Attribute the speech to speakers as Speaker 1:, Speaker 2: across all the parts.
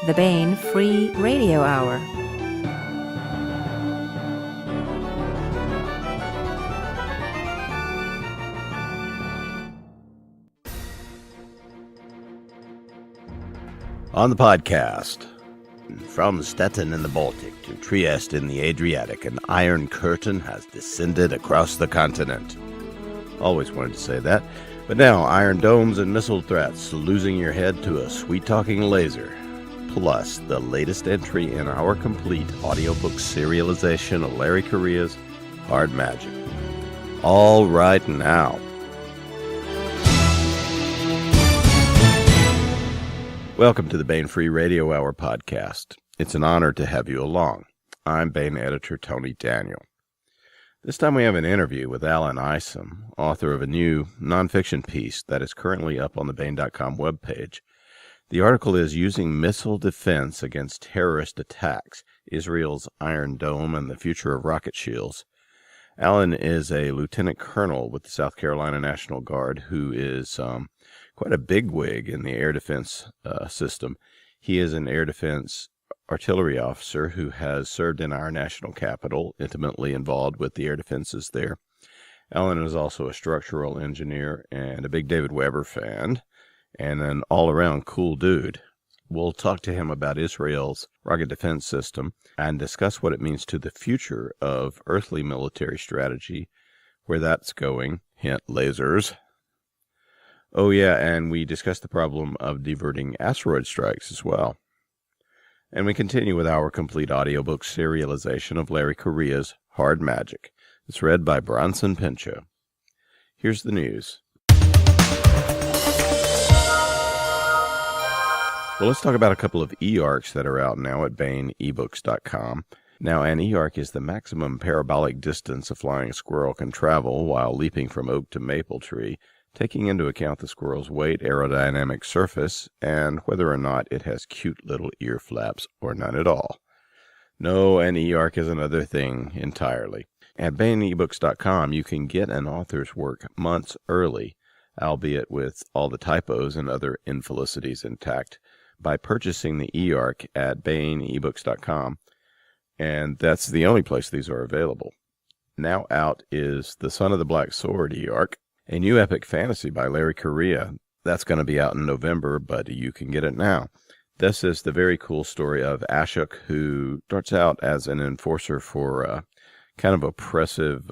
Speaker 1: the Baen Free Radio Hour.
Speaker 2: On the podcast, from Stettin in the Baltic to Trieste in the Adriatic, an iron curtain has descended across the continent. Always wanted to say that, but now iron domes and missile threats, losing your head to a sweet-talking laser, plus the latest entry in our complete audiobook serialization of Larry Correia's Hard Magic. All right now. Welcome to the Baen Free Radio Hour podcast. It's an honor to have you along. I'm Baen editor Tony Daniel. This time we have an interview with Alan Isom, author of a new nonfiction piece that is currently up on the Baen.com webpage. The article is Using Missile Defense Against Terrorist Attacks, Israel's Iron Dome and the Future of Rocket Shields. Alan is a lieutenant colonel with the South Carolina National Guard who is quite a bigwig in the air defense system. He is an air defense artillery officer who has served in our national capital, intimately involved with the air defenses there. Alan is also a structural engineer and a big David Weber fan, and an all-around cool dude. We'll talk to him about Israel's rocket defense system and discuss what it means to the future of earthly military strategy, where that's going, hint lasers. Oh yeah, and we discuss the problem of diverting asteroid strikes as well. And we continue with our complete audiobook serialization of Larry Correia's Hard Magic. It's read by Bronson Pinchot. Here's the news. Well, let's talk about a couple of e-arcs that are out now at BaenEbooks.com. Now, an e-arc is the maximum parabolic distance a flying squirrel can travel while leaping from oak to maple tree, taking into account the squirrel's weight, aerodynamic surface, and whether or not it has cute little ear flaps or none at all. No, an e-arc is another thing entirely. At BaenEbooks.com, you can get an author's work months early, albeit with all the typos and other infelicities intact, by purchasing the e-arc at BaenEbooks.com, and that's the only place these are available. Now out is The Son of the Black Sword e-arc, a new epic fantasy by Larry Correia. That's going to be out in November, but you can get it now. This is the very cool story of Ashok, who starts out as an enforcer for kind of oppressive,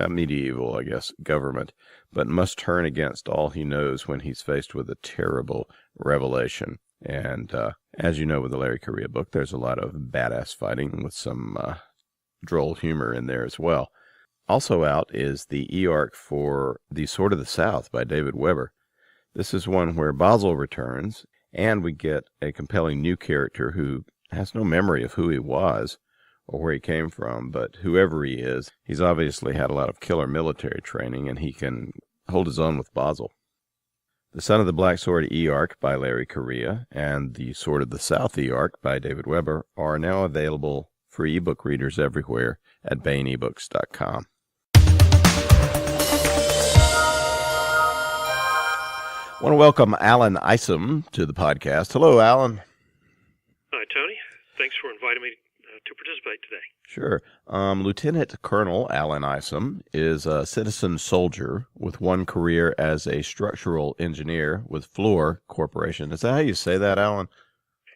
Speaker 2: medieval, I guess, government, but must turn against all he knows when he's faced with a terrible revelation. And as you know with the Larry Correia book, there's a lot of badass fighting with some droll humor in there as well. Also out is the e-arc for The Sword of the South by David Weber. This is one where Basil returns, and we get a compelling new character who has no memory of who he was or where he came from, but whoever he is, he's obviously had a lot of killer military training, and he can hold his own with Basil. The Son of the Black Sword e-arc by Larry Correia and The Sword of the South e-arc by David Weber are now available for ebook readers everywhere at BaenEbooks.com. I want to welcome Alan Isom to the podcast. Hello, Alan.
Speaker 3: Hi, Tony. Thanks for inviting me to participate today.
Speaker 2: Sure. Lieutenant Colonel Alan Isom is a citizen soldier with one career as a structural engineer with Fluor Corporation. Is that how you say that, Alan?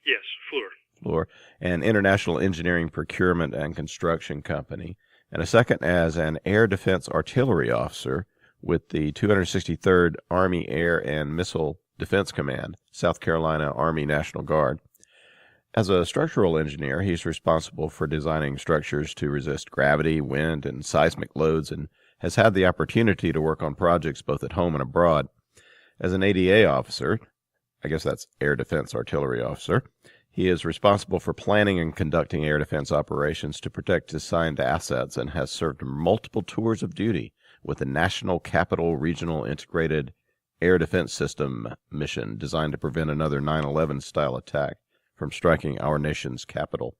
Speaker 3: Yes, Fluor.
Speaker 2: Fluor, an international engineering procurement and construction company, and a second as an air defense artillery officer with the 263rd Army Air and Missile Defense Command, South Carolina Army National Guard. As a structural engineer, he's responsible for designing structures to resist gravity, wind, and seismic loads, and has had the opportunity to work on projects both at home and abroad. As an ADA officer, I guess that's Air Defense Artillery Officer, he is responsible for planning and conducting air defense operations to protect assigned assets and has served multiple tours of duty with the National Capital Regional Integrated Air Defense System mission designed to prevent another 9/11 style attack from striking our nation's capital.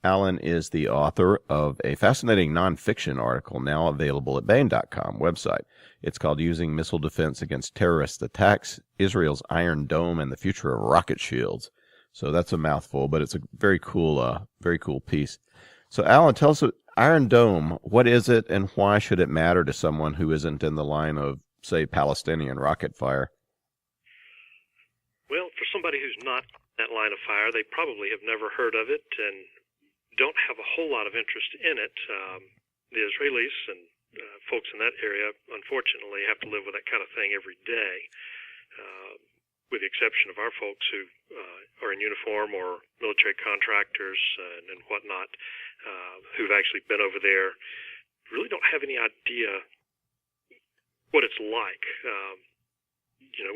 Speaker 2: Alan is the author of a fascinating nonfiction article now available at Baen.com website. It's called Using Missile Defense Against Terrorist Attacks, Israel's Iron Dome and the Future of Rocket Shields. So that's a mouthful, but it's a very cool piece. So Alan, tell us, Iron Dome, what is it and why should it matter to someone who isn't in the line of, say, Palestinian rocket fire?
Speaker 3: Well, for somebody who's not in that line of fire, they probably have never heard of it and don't have a whole lot of interest in it. The Israelis and folks in that area, unfortunately, have to live with that kind of thing every day, with the exception of our folks who are in uniform or military contractors and whatnot, who've actually been over there, really don't have any idea what it's like.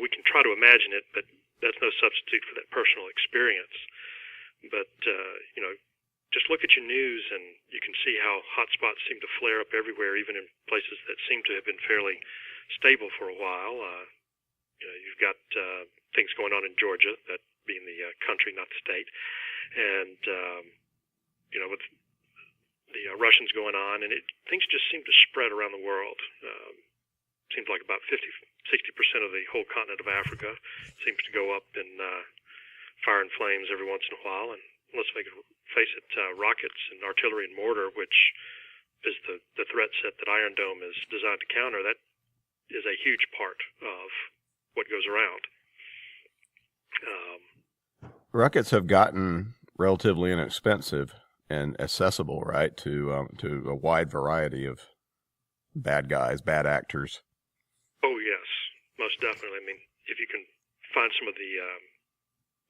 Speaker 3: We can try to imagine it, but that's no substitute for that personal experience. But, just look at your news and you can see how hotspots seem to flare up everywhere, even in places that seem to have been fairly stable for a while. You've got things going on in Georgia, that being the country, not the state, and with the Russians going on, and things just seem to spread around the world. Seems like about 60% of the whole continent of Africa seems to go up in fire and flames every once in a while, and let's face it, rockets and artillery and mortar, which is the threat set that Iron Dome is designed to counter, that is a huge part of what goes around.
Speaker 2: Rockets have gotten relatively inexpensive and accessible, right, to a wide variety of bad guys, bad actors.
Speaker 3: Oh, yes, most definitely. I mean, if you can find some of the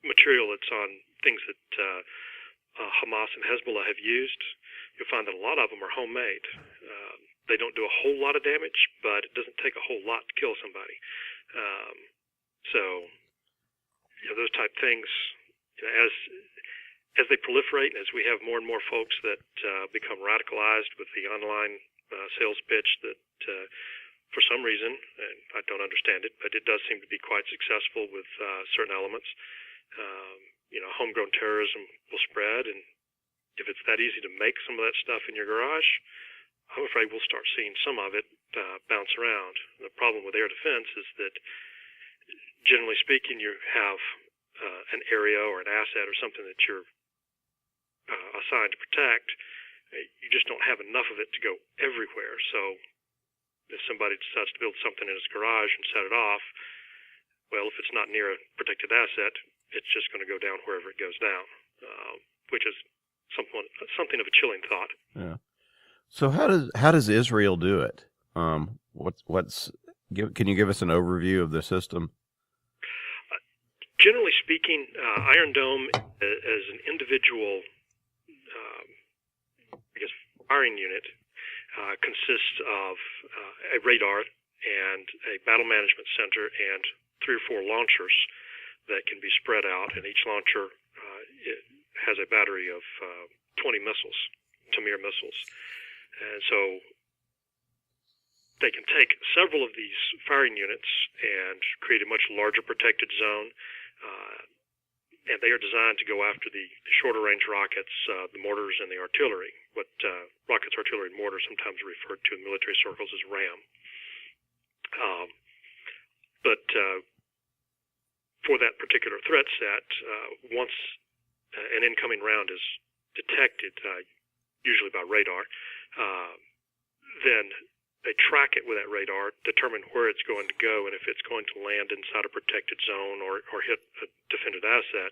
Speaker 3: material that's on things that Hamas and Hezbollah have used, you'll find that a lot of them are homemade. They don't do a whole lot of damage, but it doesn't take a whole lot to kill somebody. Those type things, as they proliferate, and as we have more and more folks that become radicalized with the online sales pitch that for some reason, and I don't understand it, but it does seem to be quite successful with certain elements. Homegrown terrorism will spread, and if it's that easy to make some of that stuff in your garage, I'm afraid we'll start seeing some of it bounce around. The problem with air defense is that, generally speaking, you have an area or an asset or something that you're assigned to protect. You just don't have enough of it to go everywhere. So if somebody decides to build something in his garage and set it off, well, if it's not near a protected asset, it's just going to go down wherever it goes down, which is something of a chilling thought.
Speaker 2: Yeah. So how does Israel do it? Can you give us an overview of the system?
Speaker 3: Generally speaking, Iron Dome as an individual, firing unit consists of a radar and a battle management center and 3 or 4 launchers that can be spread out, and each launcher has a battery of 20 missiles, Tamir missiles. And so they can take several of these firing units and create a much larger protected zone, and they are designed to go after the shorter range rockets, the mortars, and the artillery. What rockets, artillery, and mortars sometimes are referred to in military circles as RAM. But for that particular threat set, once an incoming round is detected, usually by radar, then they track it with that radar, determine where it's going to go, and if it's going to land inside a protected zone or hit a defended asset,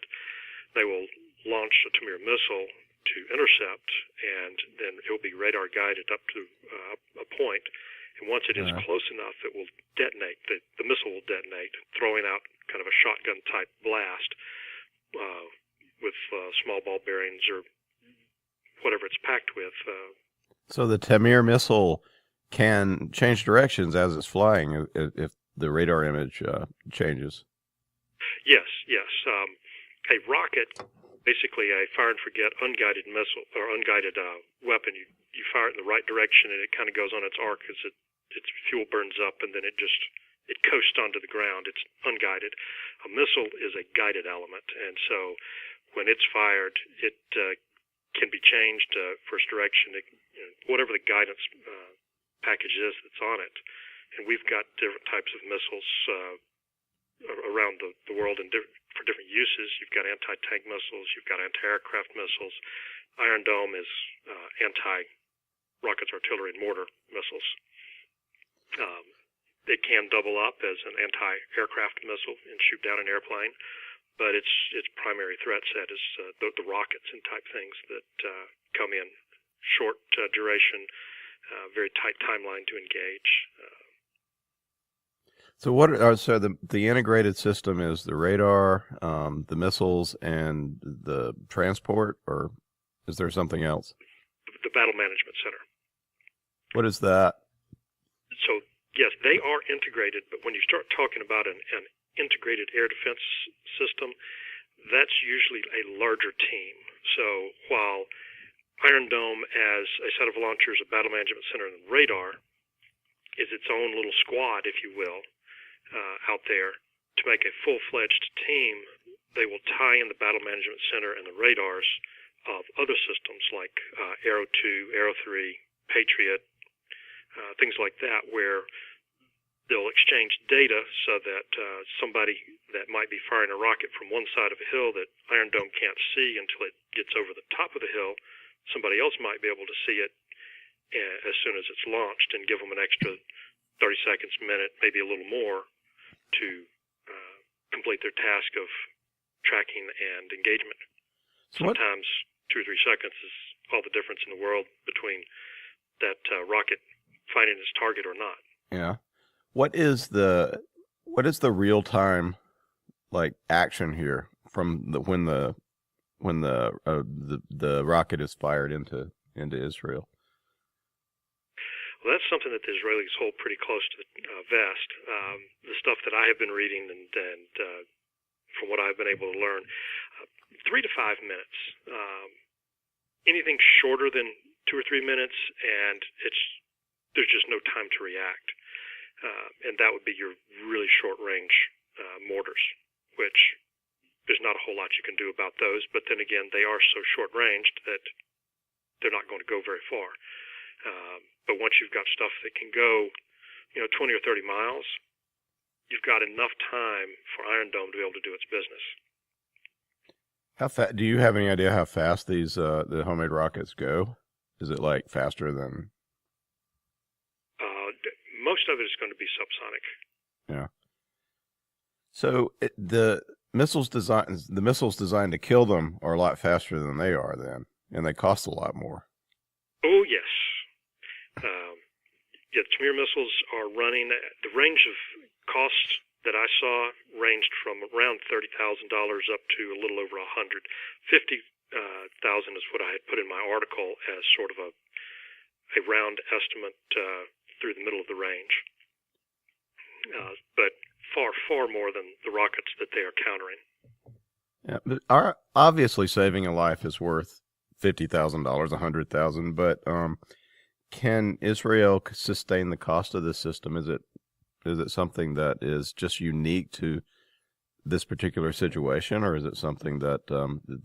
Speaker 3: they will launch a Tamir missile to intercept, and then it will be radar guided up to a point. And once it is close enough, it will detonate. The missile will detonate, throwing out kind of a shotgun-type blast with small ball bearings or whatever it's packed with.
Speaker 2: So the Tamir missile can change directions as it's flying if the radar image changes.
Speaker 3: Yes. A rocket, basically a fire and forget unguided missile or unguided weapon. You fire it in the right direction and it kind of goes on its arc as its fuel burns up, and then it coasts onto the ground. It's unguided. A missile is a guided element, and so when it's fired, it can be changed first direction, whatever the guidance package is that's on it. And we've got different types of missiles around the world in for different uses. You've got anti-tank missiles, you've got anti-aircraft missiles. Iron Dome is anti-rockets, artillery, and mortar missiles. It can double up as an anti-aircraft missile and shoot down an airplane, but its primary threat set is the rockets and type things that come in short duration, very tight timeline to engage.
Speaker 2: So the integrated system is the radar, the missiles, and the transport, or is there something else?
Speaker 3: The Battle Management Center.
Speaker 2: What is that?
Speaker 3: So yes, they are integrated, but when you start talking about an integrated air defense system, that's usually a larger team. So while Iron Dome as a set of launchers, a Battle Management Center, and radar is its own little squad, if you will, out there, to make a full-fledged team, they will tie in the Battle Management Center and the radars of other systems like Arrow 2, Arrow 3, Patriot, things like that, where they'll exchange data so that somebody that might be firing a rocket from one side of a hill that Iron Dome can't see until it gets over the top of the hill, somebody else might be able to see it as soon as it's launched and give them an extra 30 seconds, minute, maybe a little more to complete their task of tracking and engagement. Sometimes 2 or 3 seconds is all the difference in the world between that rocket finding its target or not.
Speaker 2: Yeah. What is the real time action here from when the rocket is fired into Israel?
Speaker 3: Well, that's something that the Israelis hold pretty close to the vest. The stuff that I have been reading and from what I've been able to learn, 3 to 5 minutes. Anything shorter than 2 or 3 minutes, and there's just no time to react. And that would be your really short-range mortars, which there's not a whole lot you can do about those. But then again, they are so short-ranged that they're not going to go very far. But once you've got stuff that can go, 20 or 30 miles, you've got enough time for Iron Dome to be able to do its business.
Speaker 2: Do you have any idea how fast these the homemade rockets go? Is it faster than?
Speaker 3: Most of it is going to be subsonic.
Speaker 2: Yeah. So the missiles designed to kill them are a lot faster than they are then, and they cost a lot more.
Speaker 3: Oh yes. The Tamir missiles are running. The range of cost that I saw ranged from around $30,000 up to a little over $150,000 is what I had put in my article as sort of a round estimate through the middle of the range. But far more than the rockets that they are countering.
Speaker 2: Yeah, but obviously saving a life is worth $50,000, $100,000, but can Israel sustain the cost of this system? Is it something that is just unique to this particular situation, or is it something that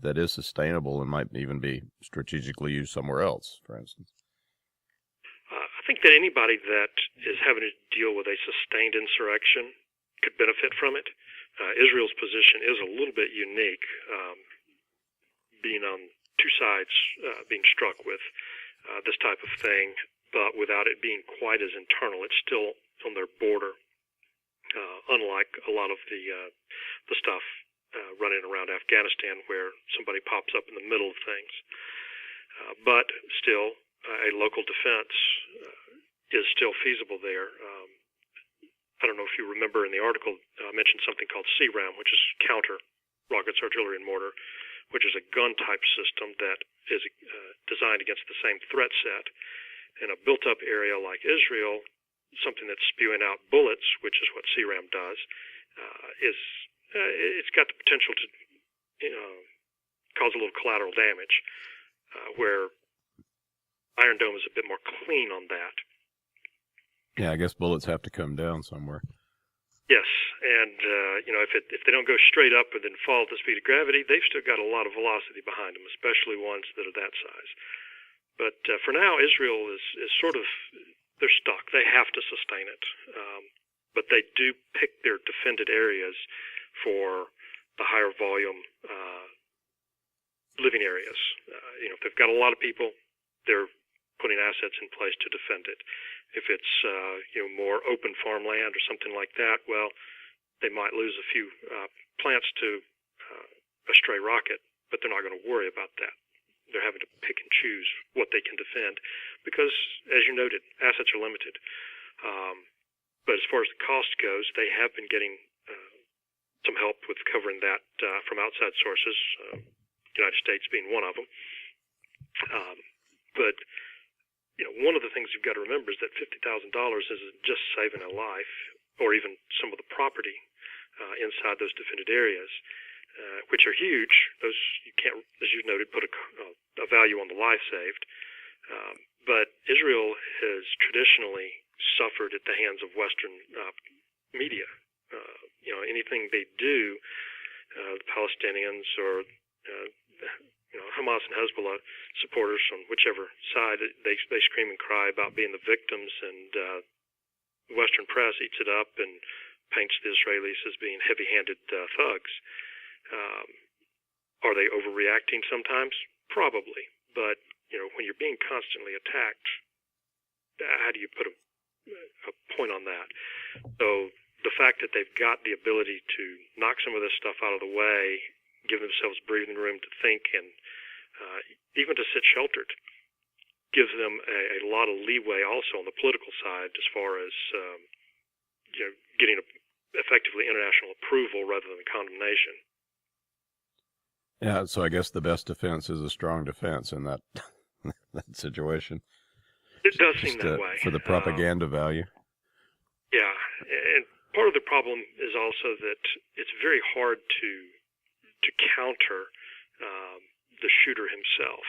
Speaker 2: that is sustainable and might even be strategically used somewhere else, for instance?
Speaker 3: I think that anybody that is having to deal with a sustained insurrection could benefit from it. Israel's position is a little bit unique, being on two sides, being struck with this type of thing, but without it being quite as internal. It's still on their border, unlike a lot of the stuff running around Afghanistan where somebody pops up in the middle of things. But still, a local defense is still feasible there. I don't know if you remember in the article, I mentioned something called CRAM, which is counter rockets, artillery, and mortar, which is a gun-type system that is designed against the same threat set. In a built-up area like Israel, something that's spewing out bullets, which is what CRAM does, it's got the potential to cause a little collateral damage, where Iron Dome is a bit more clean on that.
Speaker 2: Yeah, I guess bullets have to come down somewhere.
Speaker 3: Yes, and if they don't go straight up and then fall at the speed of gravity, they've still got a lot of velocity behind them, especially ones that are that size. But for now, Israel is sort of, they're stuck. They have to sustain it. But they do pick their defended areas for the higher volume living areas. If they've got a lot of people, they're putting assets in place to defend it. If it's more open farmland or something like that, well, they might lose a few plants to a stray rocket, but they're not going to worry about that. They're having to pick and choose what they can defend because, as you noted, assets are limited. But as far as the cost goes, they have been getting some help with covering that from outside sources, United States being one of them. But one of the things you've got to remember is that $50,000 isn't just saving a life or even some of the property inside those defended areas, which are huge. Those you can't, as you noted, put a value on the life saved. But Israel has traditionally suffered at the hands of Western media. Anything they do, the Palestinians or Hamas and Hezbollah supporters on whichever side, they scream and cry about being the victims, and the Western press eats it up and paints the Israelis as being heavy-handed thugs. Are they overreacting sometimes? Probably. But, when you're being constantly attacked, how do you put a point on that? So the fact that they've got the ability to knock some of this stuff out of the way, give themselves breathing room to think, and even to sit sheltered, gives them a lot of leeway also on the political side as far as getting effectively international approval rather than condemnation.
Speaker 2: Yeah, so I guess the best defense is a strong defense in that that situation.
Speaker 3: It does seem that way.
Speaker 2: For the propaganda value.
Speaker 3: Yeah, and part of the problem is also that it's very hard to counter the shooter himself.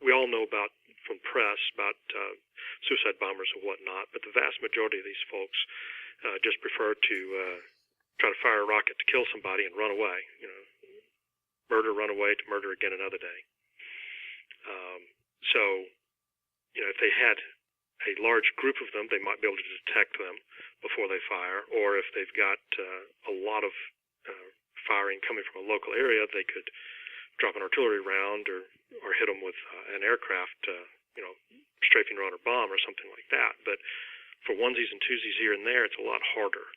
Speaker 3: We all know about from press about suicide bombers and whatnot, but the vast majority of these folks just prefer to try to fire a rocket to kill somebody and run away. Murder, run away, to murder again another day. So, if they had a large group of them, they might be able to detect them before they fire, or if they've got a lot of firing coming from a local area, they could drop an artillery round or hit them with an aircraft, strafing runner bomb or something like that. But for onesies and twosies here and there, it's a lot harder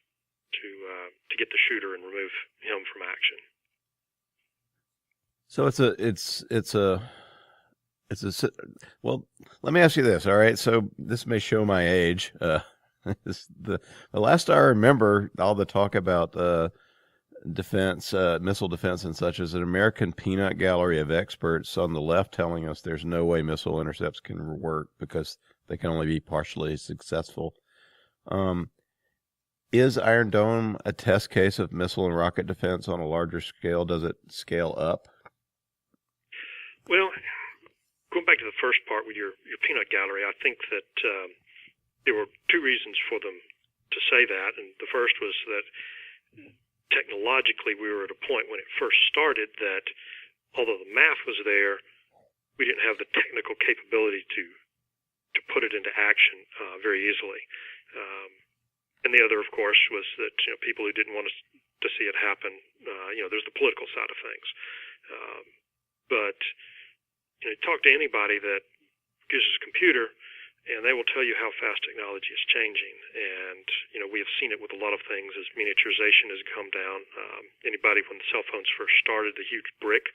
Speaker 3: to get the shooter and remove him from action. So
Speaker 2: well, let me ask you this. All right. So this may show my age. The last I remember all the talk about defense, missile defense and such is an American peanut gallery of experts on the left telling us there's no way missile intercepts can work because they can only be partially successful. Is Iron Dome a test case of missile and rocket defense on a larger scale? Does it scale up?
Speaker 3: Well, going back to the first part with your peanut gallery, I think that there were two reasons for them to say that. And the first was that technologically we were at a point when it first started that although the math was there, we didn't have the technical capability to put it into action very easily. And the other, of course, was that people who didn't want to see it happen, there's the political side of things. But talk to anybody that uses a computer, and they will tell you how fast technology is changing. And we have seen it with a lot of things as miniaturization has come down. Anybody, when the cell phones first started, the huge brick,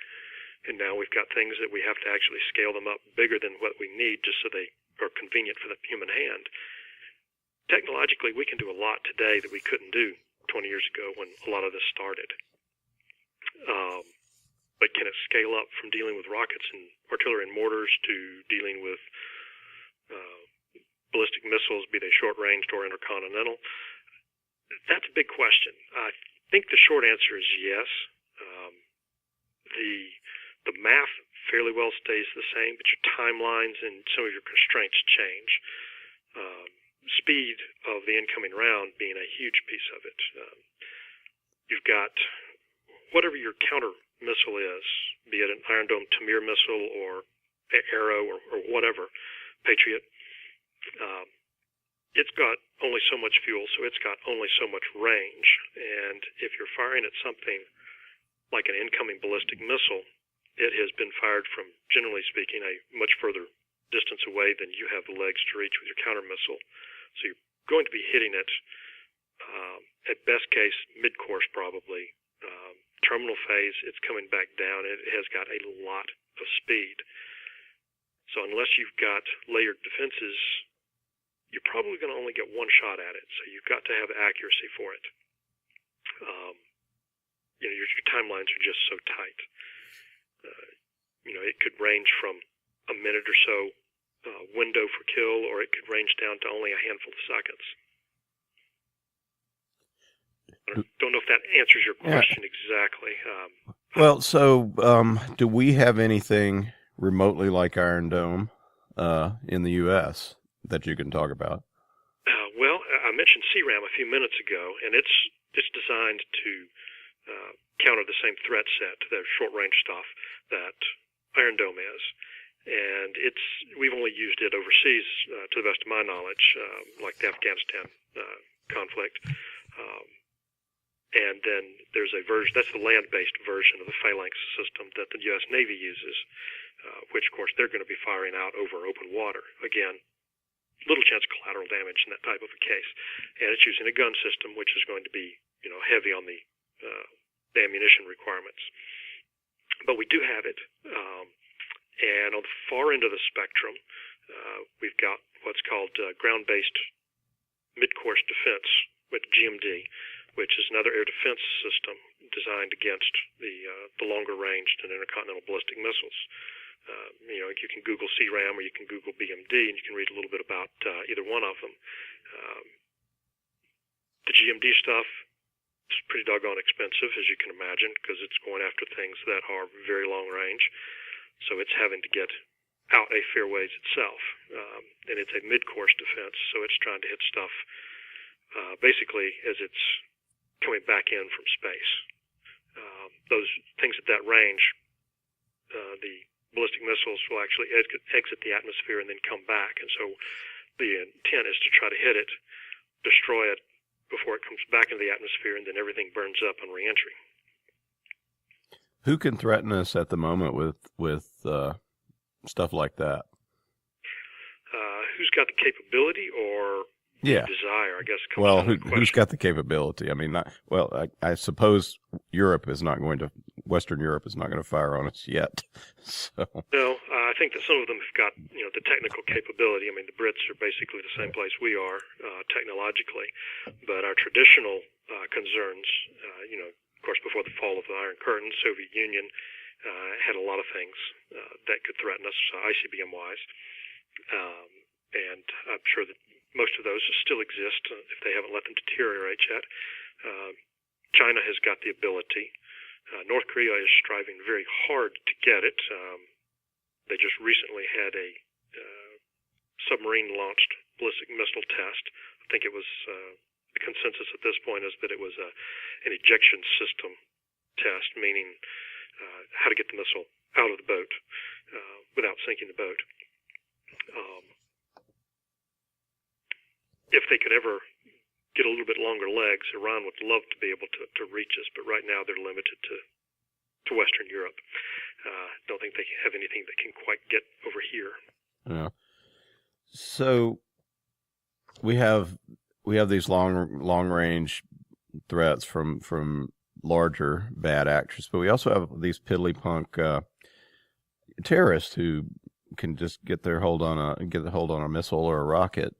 Speaker 3: and now we've got things that we have to actually scale them up bigger than what we need just so they are convenient for the human hand. Technologically, we can do a lot today that we couldn't do 20 years ago when a lot of this started. But can it scale up from dealing with rockets and artillery and mortars to dealing with ballistic missiles, be they short-ranged or intercontinental? That's a big question. I think the short answer is yes. The math fairly well stays the same, but your timelines and some of your constraints change. Speed of the incoming round being a huge piece of it. You've got whatever your counter missile is, be it an Iron Dome Tamir missile or Arrow or whatever, Patriot. it's got only so much fuel, so it's got only so much range. And if you're firing at something like an incoming ballistic missile, it has been fired from, generally speaking, a much further distance away than you have the legs to reach with your counter missile. So you're going to be hitting it, at best case, mid-course probably. Terminal phase, it's coming back down. It has got a lot of speed. So unless you've got layered defenses, you're probably going to only get one shot at it. So you've got to have accuracy for it. Your timelines are just so tight. It could range from a minute or so window for kill, or it could range down to only a handful of seconds. I don't know if that answers your question exactly.
Speaker 2: Well, so do we have anything remotely like Iron Dome in the U.S. that you can talk about?
Speaker 3: Well, I mentioned CRAM a few minutes ago, and it's designed to counter the same threat set, the short-range stuff that Iron Dome is. And we've only used it overseas, to the best of my knowledge, like the Afghanistan conflict. And then there's a version, that's the land-based version of the phalanx system that the U.S. Navy uses, which, of course, they're going to be firing out over open water. Again, little chance of collateral damage in that type of a case. And it's using a gun system, which is going to be, heavy on the ammunition requirements. But we do have it. And on the far end of the spectrum, we've got what's called ground-based mid-course defense with GMD, which is another air defense system designed against the longer-ranged and intercontinental ballistic missiles. You can Google CRAM or you can Google BMD, and you can read a little bit about either one of them. The GMD stuff is pretty doggone expensive, as you can imagine, because it's going after things that are very long range. So it's having to get out a fair ways itself. And it's a mid-course defense, so it's trying to hit stuff basically as it's coming back in from space. Those things at that range, the ballistic missiles will actually exit the atmosphere and then come back. And so the intent is to try to hit it, destroy it before it comes back into the atmosphere, and then everything burns up on reentry.
Speaker 2: Who can threaten us at the moment with stuff like that?
Speaker 3: Who's got the capability or desire, I guess.
Speaker 2: Well, who's got the capability? I mean, I suppose Western Europe is not going to fire on us yet. So.
Speaker 3: No, I think that some of them have got, the technical capability. I mean, the Brits are basically the same place we are technologically, but our traditional concerns, of course, before the fall of the Iron Curtain, Soviet Union had a lot of things that could threaten us, ICBM-wise, and I'm sure that most of those still exist if they haven't let them deteriorate yet. China has got the ability. North Korea is striving very hard to get it. They just recently had a submarine-launched ballistic missile test. I think it was the consensus at this point is that it was an ejection system test, meaning how to get the missile out of the boat without sinking the boat. If they could ever get a little bit longer legs, Iran would love to be able to reach us, but right now they're limited to Western Europe. Don't think they have anything that can quite get over here.
Speaker 2: Yeah. So we have these long range threats from larger bad actors, but we also have these piddly punk terrorists who can just get a hold on a missile or a rocket.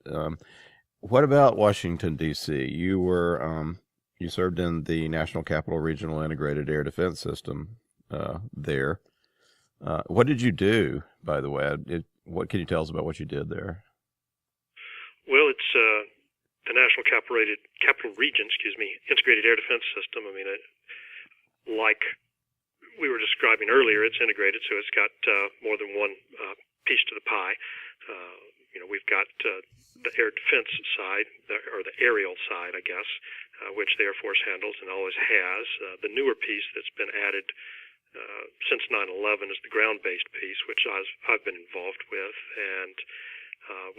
Speaker 2: What about Washington, D.C.? You you served in the National Capital Regional Integrated Air Defense System there. What did you do, by the way? What can you tell us about what you did there?
Speaker 3: Well, it's the National Capital Region, Integrated Air Defense System. I mean, like we were describing earlier, it's integrated, so it's got more than one piece to the pie. We've got the air defense side, or the aerial side, I guess, which the Air Force handles and always has. The newer piece that's been added since 9/11 is the ground-based piece, which I've been involved with. And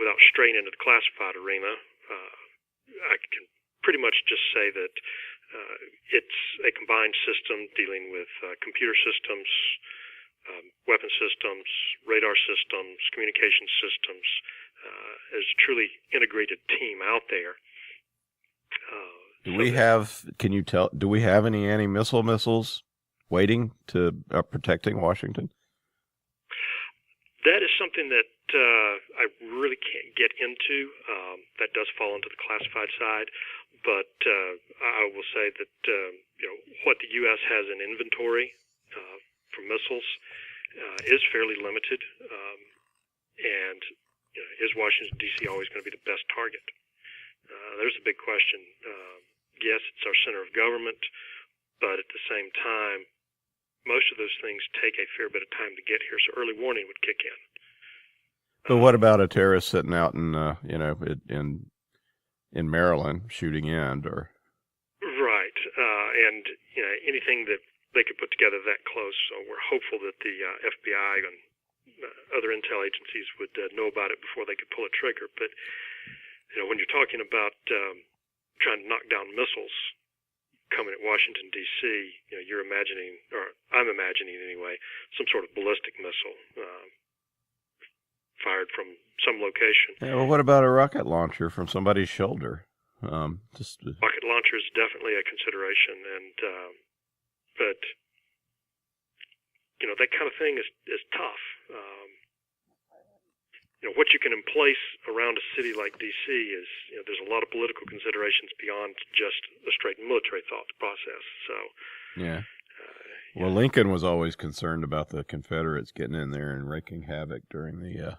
Speaker 3: without straying into the classified arena, I can pretty much just say that it's a combined system dealing with computer systems, weapon systems, radar systems, communication systems. As a truly integrated team out there.
Speaker 2: Do we have any anti-missile missiles waiting to protecting Washington?
Speaker 3: That is something that I really can't get into. That does fall into the classified side, but I will say that what the U.S. has in inventory for missiles is fairly limited, and is Washington D.C. always going to be the best target? There's a big question. Yes, it's our center of government, but at the same time, most of those things take a fair bit of time to get here, so early warning would kick in.
Speaker 2: But what about a terrorist sitting out in Maryland shooting in, or? Right,
Speaker 3: and anything that they could put together that close. So we're hopeful that the FBI and other intel agencies would know about it before they could pull a trigger. But when you're talking about trying to knock down missiles coming at Washington D.C., you're imagining, or I'm imagining anyway, some sort of ballistic missile fired from some location.
Speaker 2: Yeah, well, what about a rocket launcher from somebody's shoulder?
Speaker 3: Rocket launcher is definitely a consideration, and but that kind of thing is tough. What you can emplace around a city like D.C. is, there's a lot of political considerations beyond just a straight military thought process. So,
Speaker 2: yeah. Well, Lincoln was always concerned about the Confederates getting in there and wreaking havoc during the.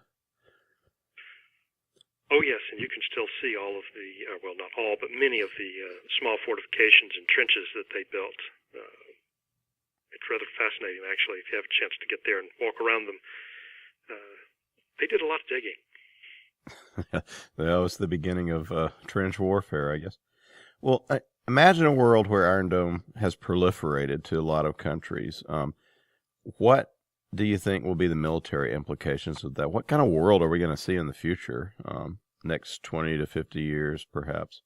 Speaker 3: Oh yes, and you can still see all of the, well, not all, but many of the small fortifications and trenches that they built. It's rather fascinating, actually, if you have a chance to get there and walk around them. They did a lot of digging.
Speaker 2: That was the beginning of trench warfare, I guess. Well, imagine a world where Iron Dome has proliferated to a lot of countries. What do you think will be the military implications of that? What kind of world are we going to see in the future, next 20 to 50 years, perhaps?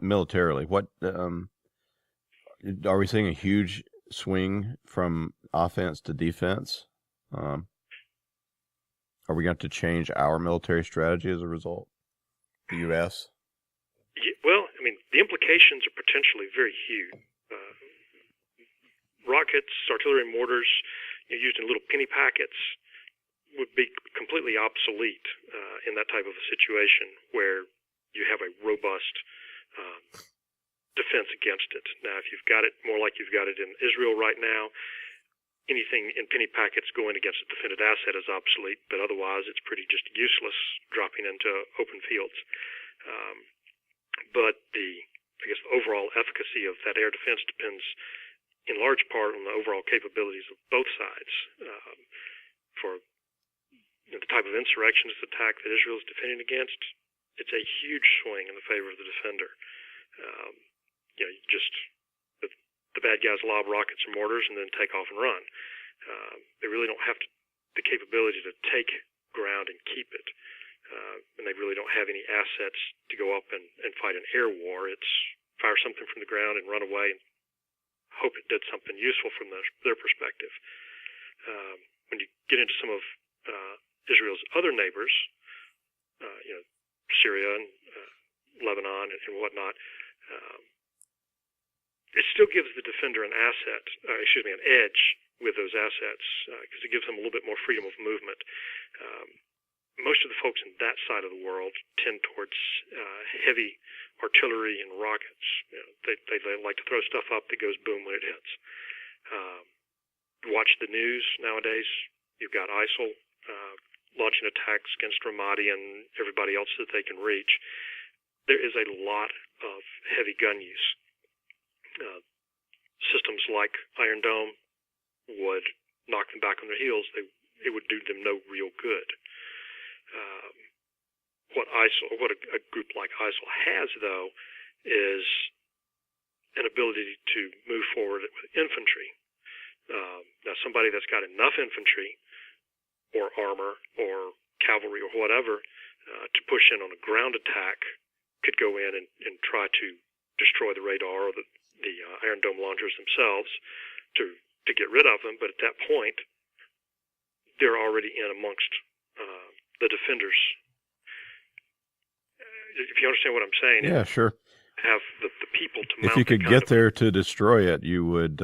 Speaker 2: Militarily, what are we seeing a huge swing from offense to defense? Are we going to change our military strategy as a result? The U.S.?
Speaker 3: Well, the implications are potentially very huge. Rockets, artillery mortars, used in little penny packets would be completely obsolete in that type of a situation where you have a robust defense against it. Now, if you've got it more like you've got it in Israel right now, anything in penny packets going against a defended asset is obsolete, but otherwise it's pretty just useless dropping into open fields. But the overall efficacy of that air defense depends in large part on the overall capabilities of both sides. For the type of insurrectionist attack that Israel is defending against, it's a huge swing in the favor of the defender. The bad guys lob rockets and mortars and then take off and run. They really don't have the capability to take ground and keep it. And they really don't have any assets to go up and fight an air war. It's fire something from the ground and run away and hope it did something useful from their perspective. When you get into some of Israel's other neighbors, Syria and Lebanon and whatnot, it still gives the defender an edge with those assets, because it gives them a little bit more freedom of movement. Most of the folks in that side of the world tend towards heavy artillery and rockets. They like to throw stuff up that goes boom when it hits. Watch the news nowadays. You've got ISIL launching attacks against Ramadi and everybody else that they can reach. There is a lot of heavy gun use. Systems like Iron Dome would knock them back on their heels. It would do them no real good. What a group like ISIL has, though, is an ability to move forward with infantry. Now, somebody that's got enough infantry or armor or cavalry or whatever to push in on a ground attack could go in and try to destroy the radar or the Iron Dome launchers themselves to get rid of them. But at that point, they're already in amongst the defenders. If you understand what I'm saying,
Speaker 2: Yeah, sure.
Speaker 3: have the people to mount.
Speaker 2: If you could get there to destroy it, you would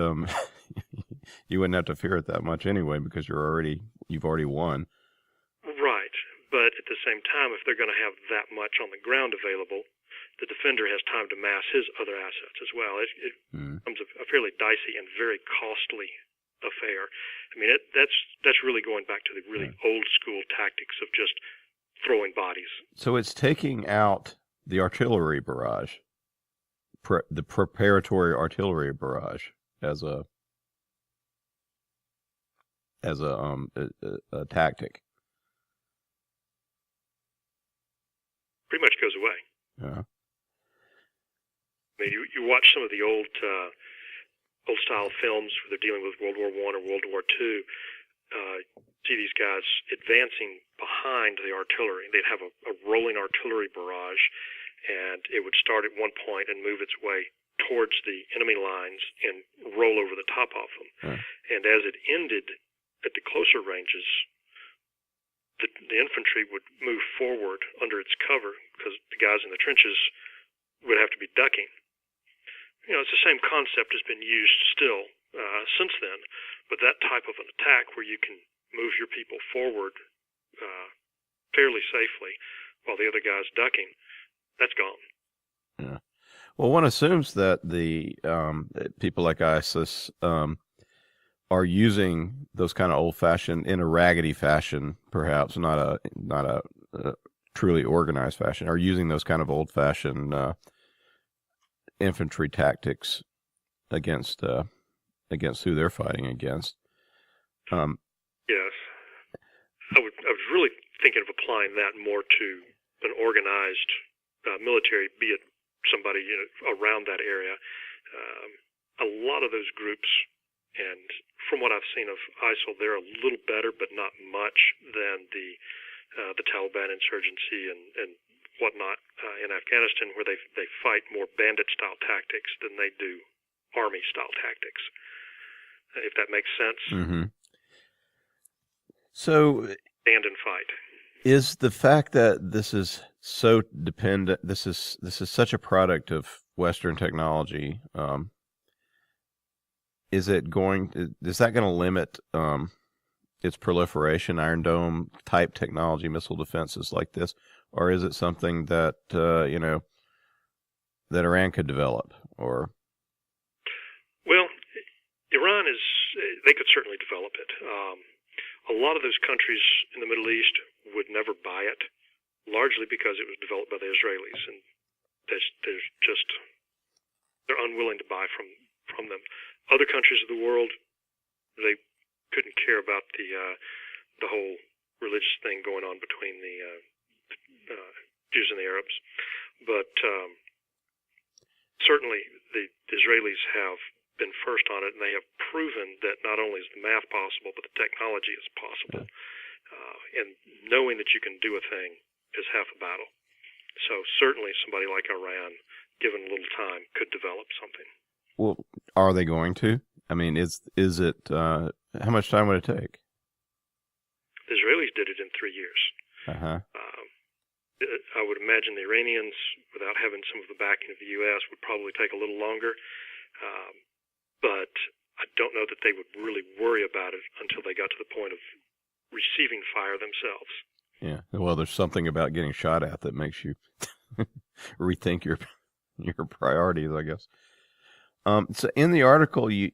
Speaker 2: you wouldn't have to fear it that much anyway, because you've already won. Right,
Speaker 3: but at the same time, if they're going to have that much on the ground available, the defender has time to mass his other assets as well. It becomes a fairly dicey and very costly affair. I mean, that's really going back to the really old school tactics of just throwing bodies.
Speaker 2: So it's taking out the artillery barrage, the preparatory artillery barrage as a tactic.
Speaker 3: Pretty much goes away.
Speaker 2: Yeah.
Speaker 3: I mean, you watch some of the old style films where they're dealing with World War I or World War II. See these guys advancing behind the artillery. They'd have a rolling artillery barrage, and it would start at one point and move its way towards the enemy lines and roll over the top of them. And as it ended at the closer ranges, the infantry would move forward under its cover because the guys in the trenches would have to be ducking. You know, it's the same concept has been used still since then, but that type of an attack where you can move your people forward fairly safely while the other guy's ducking, that's gone.
Speaker 2: Yeah. Well, one assumes that the people like ISIS are using those kind of old-fashioned, in a raggedy fashion, perhaps not a truly organized fashion, are using those kind of old-fashioned infantry tactics against who they're fighting against.
Speaker 3: Yes, I was really thinking of applying that more to an organized military, be it somebody around that area. A lot of those groups, and from what I've seen of ISIL, they're a little better, but not much, than the Taliban insurgency and whatnot in Afghanistan, where they fight more bandit-style tactics than they do army-style tactics, if that makes sense.
Speaker 2: Mm-hmm. So,
Speaker 3: stand and fight.
Speaker 2: Is the fact that this is so dependent, this is such a product of Western technology, is that going to limit its proliferation, Iron Dome type technology, missile defenses like this, or is it something that that Iran could develop? Or
Speaker 3: well, Iran they could certainly develop it. A lot of those countries in the Middle East would never buy it, largely because it was developed by the Israelis, and they're unwilling to buy from them. Other countries of the world, they couldn't care about the whole religious thing going on between the Jews and the Arabs, but certainly the Israelis have been first on it, and they have proven that not only is the math possible, but the technology is possible. And knowing that you can do a thing is half the battle. So certainly somebody like Iran, given a little time, could develop something.
Speaker 2: Well, are they going to? I mean, is it? How much time would it take?
Speaker 3: The Israelis did it in 3 years. I would imagine the Iranians, without having some of the backing of the U.S., would probably take a little longer. But I don't know that they would really worry about it until they got to the point of receiving fire themselves.
Speaker 2: Yeah. Well, there's something about getting shot at that makes you rethink your priorities, I guess. So in the article, you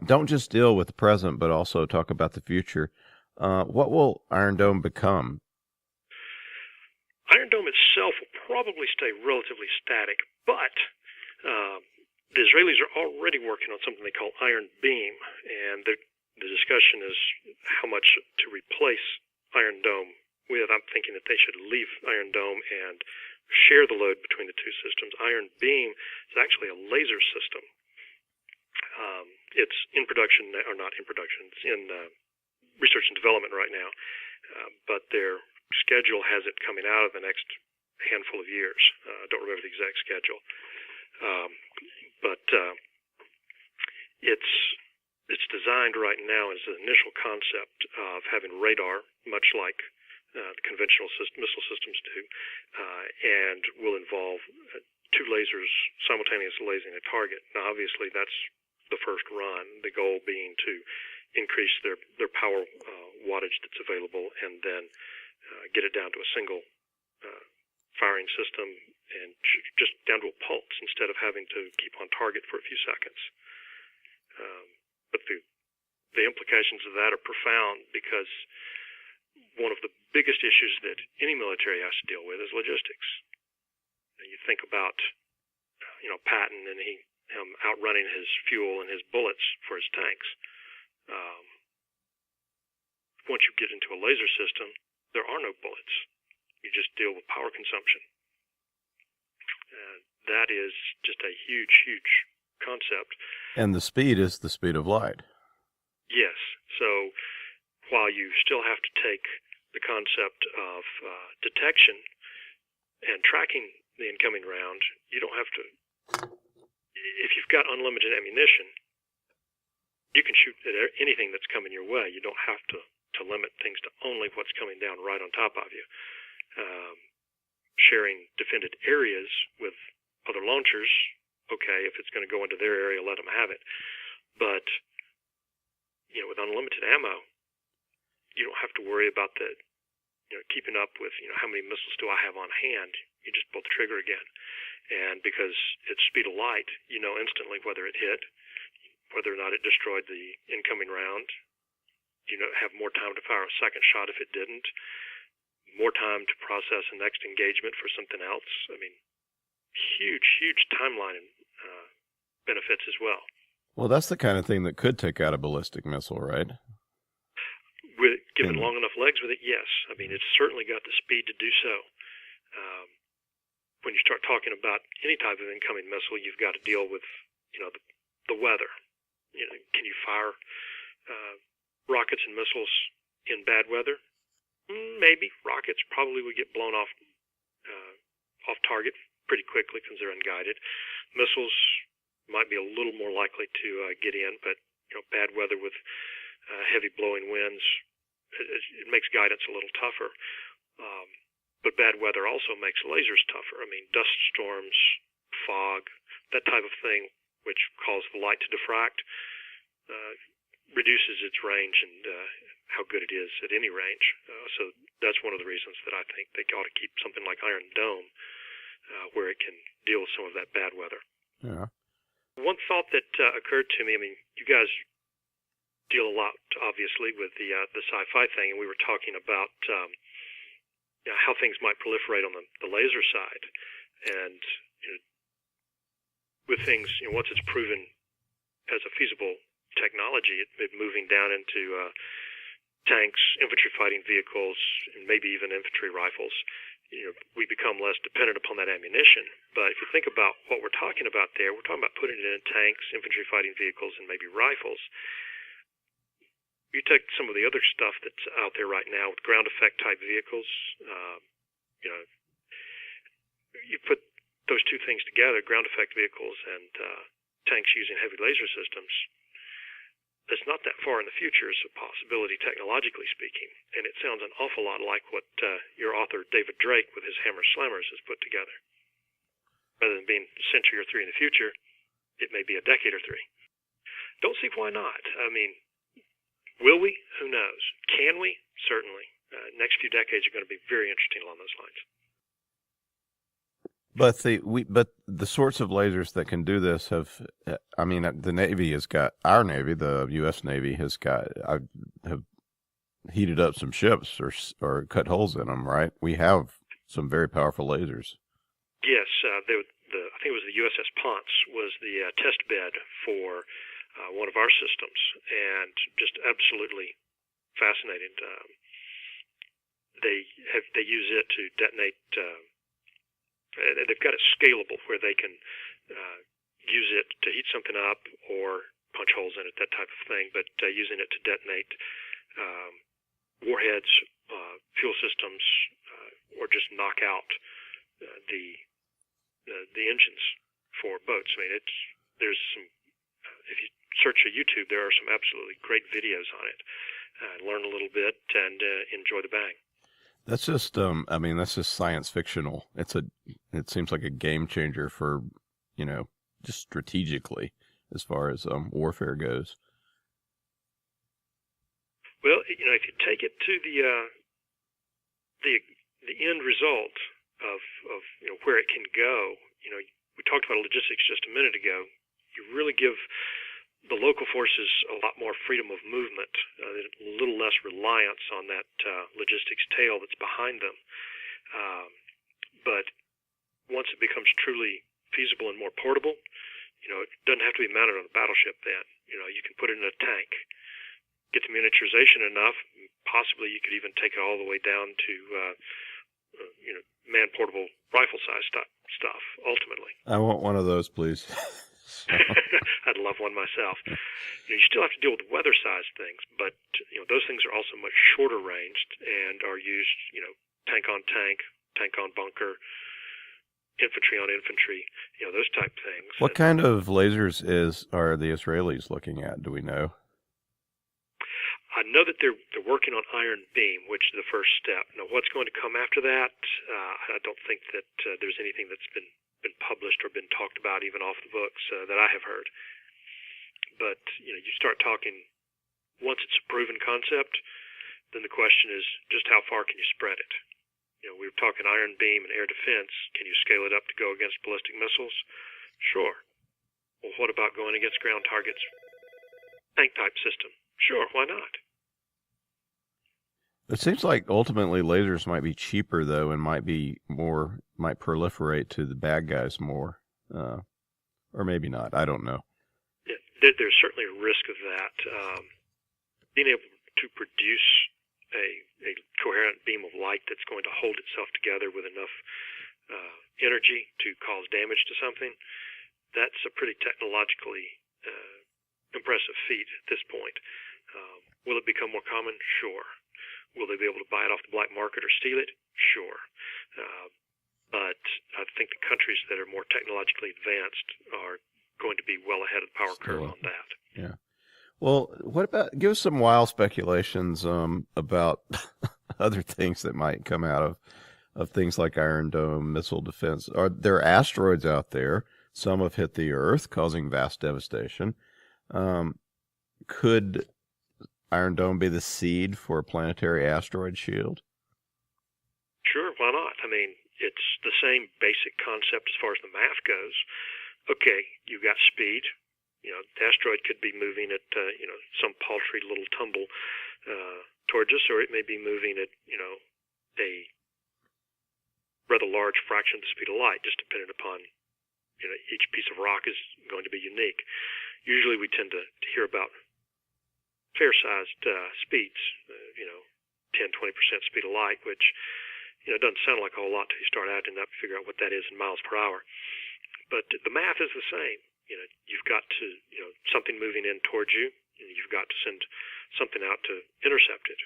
Speaker 2: don't just deal with the present, but also talk about the future. What will Iron Dome become?
Speaker 3: Iron Dome itself will probably stay relatively static, but the Israelis are already working on something they call Iron Beam, and the discussion is how much to replace Iron Dome with. I'm thinking that they should leave Iron Dome and share the load between the two systems. Iron Beam is actually a laser system. It's in production, or not in production, it's in research and development right now, but their schedule has it coming out of the next handful of years. I don't remember the exact schedule. But it's designed right now as an initial concept of having radar, much like the conventional missile systems do, and will involve two lasers simultaneously lasering a target. Now, obviously, that's the first run, the goal being to increase their power wattage that's available, and then get it down to a single firing system and just down to a pulse instead of having to keep on target for a few seconds. But the implications of that are profound, because one of the biggest issues that any military has to deal with is logistics. And you think about, Patton and him outrunning his fuel and his bullets for his tanks. Once you get into a laser system, there are no bullets. You just deal with power consumption. That is just a huge, huge concept.
Speaker 2: And the speed is the speed of light.
Speaker 3: Yes. So while you still have to take the concept of detection and tracking the incoming round, you don't have to. If you've got unlimited ammunition, you can shoot at anything that's coming your way. You don't have to limit things to only what's coming down right on top of you. Sharing defended areas with other launchers, okay, if it's going to go into their area, let them have it. But, with unlimited ammo, you don't have to worry about keeping up with, how many missiles do I have on hand? You just pull the trigger again. And because it's speed of light, you know instantly whether it hit, whether or not it destroyed the incoming round. You have more time to fire a second shot if it didn't, more time to process the next engagement for something else. I mean, huge, huge timeline benefits as well.
Speaker 2: Well, that's the kind of thing that could take out a ballistic missile, right?
Speaker 3: Given long enough legs with it, yes. I mean, it's certainly got the speed to do so. When you start talking about any type of incoming missile, you've got to deal with, the weather. Can you fire rockets and missiles in bad weather? Maybe. Rockets probably would get blown off target pretty quickly because they're unguided. Missiles might be a little more likely to get in, but bad weather with heavy blowing winds, it makes guidance a little tougher. But bad weather also makes lasers tougher. I mean, dust storms, fog, that type of thing, which causes the light to diffract, reduces its range and how good it is at any range. So that's one of the reasons that I think they ought to keep something like Iron Dome, where it can deal with some of that bad weather.
Speaker 2: Yeah.
Speaker 3: One thought that occurred to me, I mean, you guys deal a lot, obviously, with the sci-fi thing, and we were talking about how things might proliferate on the laser side. And with things, once it's proven as a feasible technology, it moving down into tanks, infantry fighting vehicles, and maybe even infantry rifles, we become less dependent upon that ammunition. But if you think about what we're talking about there, we're talking about putting it in tanks, infantry fighting vehicles, and maybe rifles. You take some of the other stuff that's out there right now with ground effect type vehicles, you put those two things together, ground effect vehicles and tanks using heavy laser systems. It's not that far in the future as a possibility, technologically speaking, and it sounds an awful lot like what your author David Drake with his Hammer Slammers has put together. Rather than being a century or three in the future, it may be a decade or three. Don't see why not. I mean, will we? Who knows? Can we? Certainly. Next few decades are going to be very interesting along those lines.
Speaker 2: But the sorts of lasers that can do this have the Navy has got, our Navy, the U.S. Navy has got, have heated up some ships or cut holes in them, right? We have some very powerful lasers.
Speaker 3: Yes, I think it was the USS Ponce was the test bed for one of our systems, and just absolutely fascinating. They use it to detonate. They've got it scalable where they can use it to heat something up or punch holes in it, that type of thing, but using it to detonate warheads, fuel systems, or just knock out the engines for boats. I mean, there's some. If you search YouTube, there are some absolutely great videos on it. Learn a little bit and enjoy the Baen.
Speaker 2: That's just, that's just science fictional. It seems like a game changer for, just strategically as far as warfare goes.
Speaker 3: Well, if you take it to the end result of where it can go, we talked about logistics just a minute ago. You really give the local forces a lot more freedom of movement, a little less reliance on that logistics tail that's behind them. But once it becomes truly feasible and more portable, it doesn't have to be mounted on a battleship then. You can put it in a tank, get the miniaturization enough, possibly you could even take it all the way down to, man-portable rifle-size stuff, ultimately.
Speaker 2: I want one of those, please.
Speaker 3: I'd love one myself. You still have to deal with weather-sized things, but those things are also much shorter ranged and are used, tank on tank, tank on bunker, infantry on infantry, those type things.
Speaker 2: What kind of lasers are the Israelis looking at? Do we know?
Speaker 3: I know that they're working on Iron Beam, which is the first step. Now, what's going to come after that? I don't think that there's anything that's been published or been talked about even off the books that I have heard. But you start talking, once it's a proven concept, then the question is just how far can you spread it? We were talking Iron Beam and air defense. Can you scale it up to go against ballistic missiles? Sure. Well, what about going against ground targets? Tank type system? Sure, why not?
Speaker 2: It seems like ultimately lasers might be cheaper though, and might proliferate to the bad guys more, or maybe not. I don't know.
Speaker 3: Yeah, there's certainly a risk of that. Being able to produce a coherent beam of light that's going to hold itself together with enough energy to cause damage to something, that's a pretty technologically impressive feat at this point. Will it become more common? Sure. Will they be able to buy it off the black market or steal it? Sure. But I think the countries that are more technologically advanced are going to be well ahead of the power curve on that.
Speaker 2: Yeah. Well, give us some wild speculations about other things that might come out of things like Iron Dome, missile defense. Are there asteroids out there? Some have hit the Earth, causing vast devastation. Could Iron Dome be the seed for a planetary asteroid shield?
Speaker 3: Sure, why not? I mean, it's the same basic concept as far as the math goes. Okay, you've got speed. The asteroid could be moving at, some paltry little tumble towards us, or it may be moving at, a rather large fraction of the speed of light, just depending upon, each piece of rock is going to be unique. Usually we tend to hear about fair-sized speeds, 10, 20% speed of light, which, doesn't sound like a whole lot until you start adding up to figure out what that is in miles per hour. But the math is the same. You've got to, something moving in towards you, and you've got to send something out to intercept it.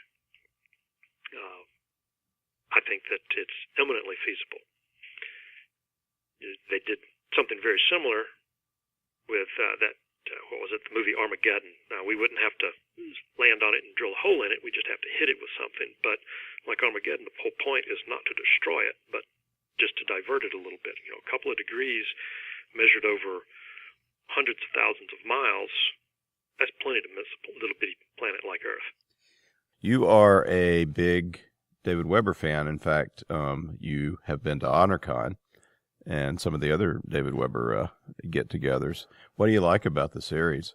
Speaker 3: I think that it's eminently feasible. They did something very similar with the movie Armageddon. Now, we wouldn't have to land on it and drill a hole in it. We just have to hit it with something. But like Armageddon, the whole point is not to destroy it, but just to divert it a little bit. A couple of degrees measured over hundreds of thousands of miles, that's plenty to miss a little bitty planet like Earth.
Speaker 2: You are a big David Weber fan. In fact, you have been to HonorCon and some of the other David Weber get-togethers. What do you like about the series,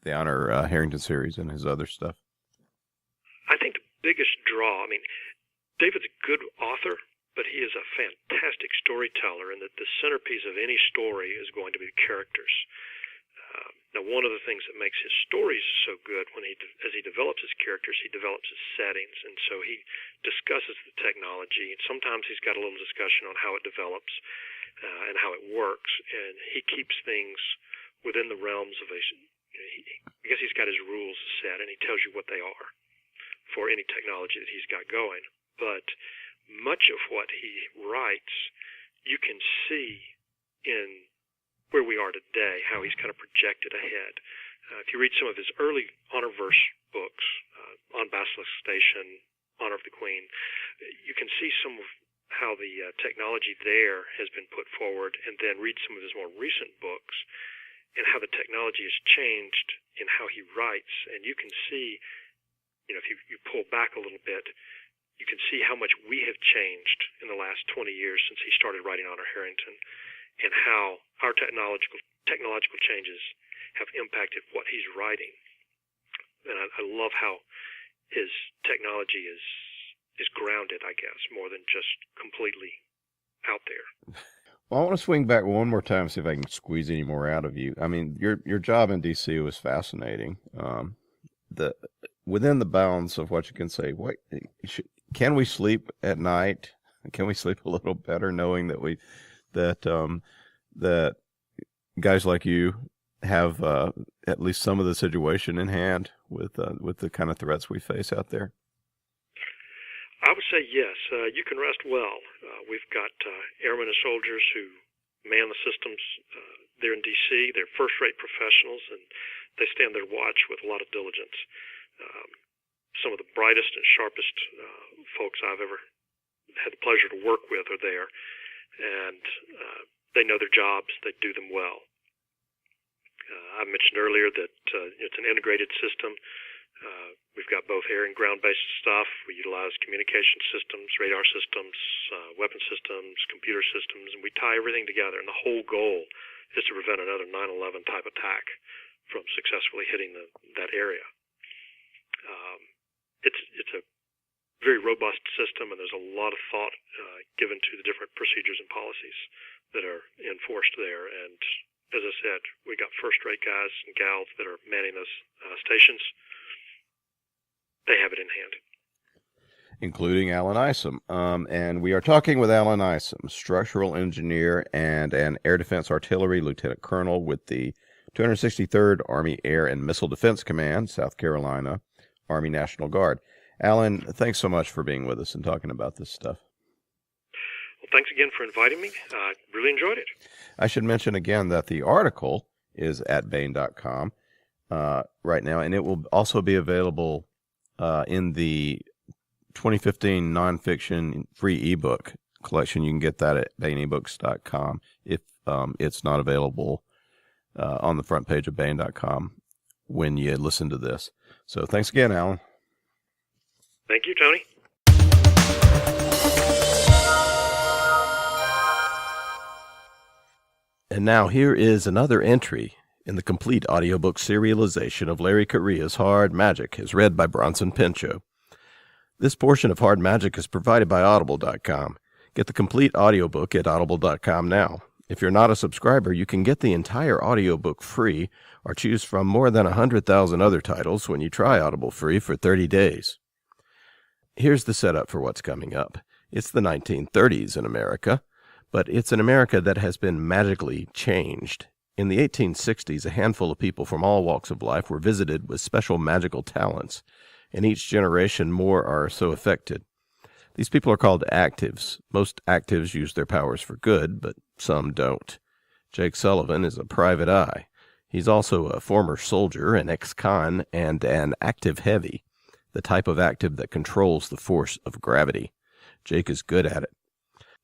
Speaker 2: the Honor Harrington series and his other stuff?
Speaker 3: I think the biggest draw, David's a good author, but he is a fantastic storyteller, and that the centerpiece of any story is going to be characters. Now, one of the things that makes his stories so good, as he develops his characters, he develops his settings, and so he discusses the technology, and sometimes he's got a little discussion on how it develops and how it works, and he keeps things within the realms of I guess he's got his rules set, and he tells you what they are for any technology that he's got going. But much of what he writes you can see in where we are today how he's kind of projected ahead. If you read some of his early honor verse books, On Basilisk Station, Honor of the Queen, you can see some of how the technology there has been put forward, and then read some of his more recent books and how the technology has changed in how he writes. And you can see, if you pull back a little bit, you can see how much we have changed in the last 20 years since he started writing Honor Harrington, and how our technological changes have impacted what he's writing. And I love how his technology is grounded, I guess, more than just completely out there.
Speaker 2: Well, I want to swing back one more time, see if I can squeeze any more out of you. I mean, your job in D.C. was fascinating. Within the bounds of what you can say, can we sleep at night? Can we sleep a little better knowing that guys like you have at least some of the situation in hand with the kind of threats we face out there?
Speaker 3: I would say yes. You can rest well. We've got airmen and soldiers who man the systems there in D.C. They're first-rate professionals, and they stand their watch with a lot of diligence. Some of the brightest and sharpest folks I've ever had the pleasure to work with are there, and they know their jobs. They do them well. I mentioned earlier that it's an integrated system. We've got both air and ground-based stuff. We utilize communication systems, radar systems, weapon systems, computer systems, and we tie everything together. And the whole goal is to prevent another 9/11 type attack from successfully hitting that area. It's a very robust system, and there's a lot of thought given to the different procedures and policies that are enforced there. And as I said, we got first-rate guys and gals that are manning those stations. They have it in hand.
Speaker 2: Including Alan Isom. And we are talking with Alan Isom, structural engineer and an air defense artillery lieutenant colonel with the 263rd Army Air and Missile Defense Command, South Carolina, Army National Guard. Alan, thanks so much for being with us and talking about this stuff.
Speaker 3: Well, thanks again for inviting me. I really enjoyed it. I
Speaker 2: should mention again that the article is at Baen.com right now, and it will also be available in the 2015 nonfiction free ebook collection. You can get that at BaenEbooks.com if it's not available on the front page of Baen.com when you listen to this. So thanks again, Alan.
Speaker 3: Thank you, Tony.
Speaker 2: And now here is another entry in the complete audiobook serialization of Larry Correia's Hard Magic, as read by Bronson Pinchot. This portion of Hard Magic is provided by Audible.com. Get the complete audiobook at Audible.com now. If you're not a subscriber, you can get the entire audiobook free or choose from more than 100,000 other titles when you try Audible free for 30 days. Here's the setup for what's coming up. It's the 1930s in America, but it's an America that has been magically changed. In the 1860s, a handful of people from all walks of life were visited with special magical talents. In each generation, more are so affected. These people are called actives. Most actives use their powers for good, but some don't. Jake Sullivan is a private eye. He's also a former soldier, an ex-con, and an active heavy, the type of active that controls the force of gravity. Jake is good at it.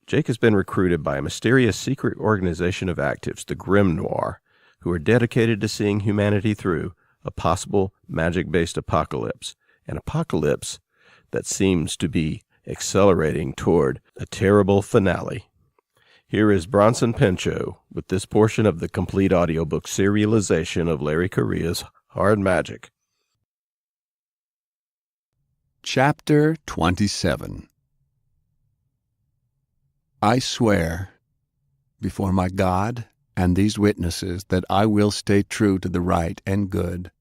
Speaker 2: Jake has been recruited by a mysterious secret organization of actives, the Grim Noir, who are dedicated to seeing humanity through a possible magic-based apocalypse, an apocalypse that seems to be accelerating toward a terrible finale. Here is Bronson Pinchot with this portion of the complete audiobook serialization of Larry Correia's Hard Magic.
Speaker 4: Chapter 27. I swear before my God and these witnesses that I will stay true to the right and good,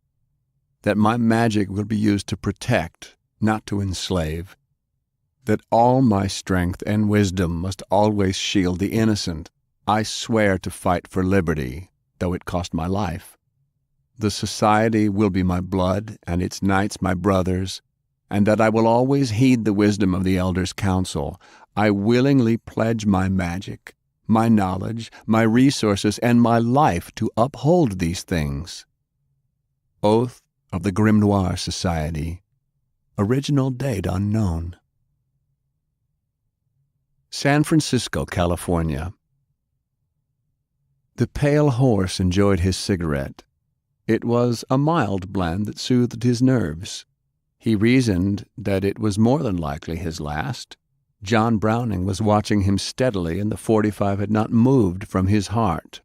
Speaker 4: that my magic will be used to protect, not to enslave, that all my strength and wisdom must always shield the innocent. I swear to fight for liberty, though it cost my life. The society will be my blood, and its knights my brothers, and that I will always heed the wisdom of the elders' counsel. I willingly pledge my magic, my knowledge, my resources, and my life to uphold these things. Oath of the Grimoire Society. Original date unknown. San Francisco, California. The pale horse enjoyed his cigarette. It was a mild blend that soothed his nerves. He reasoned that it was more than likely his last. John Browning was watching him steadily, and the .45 had not moved from his heart.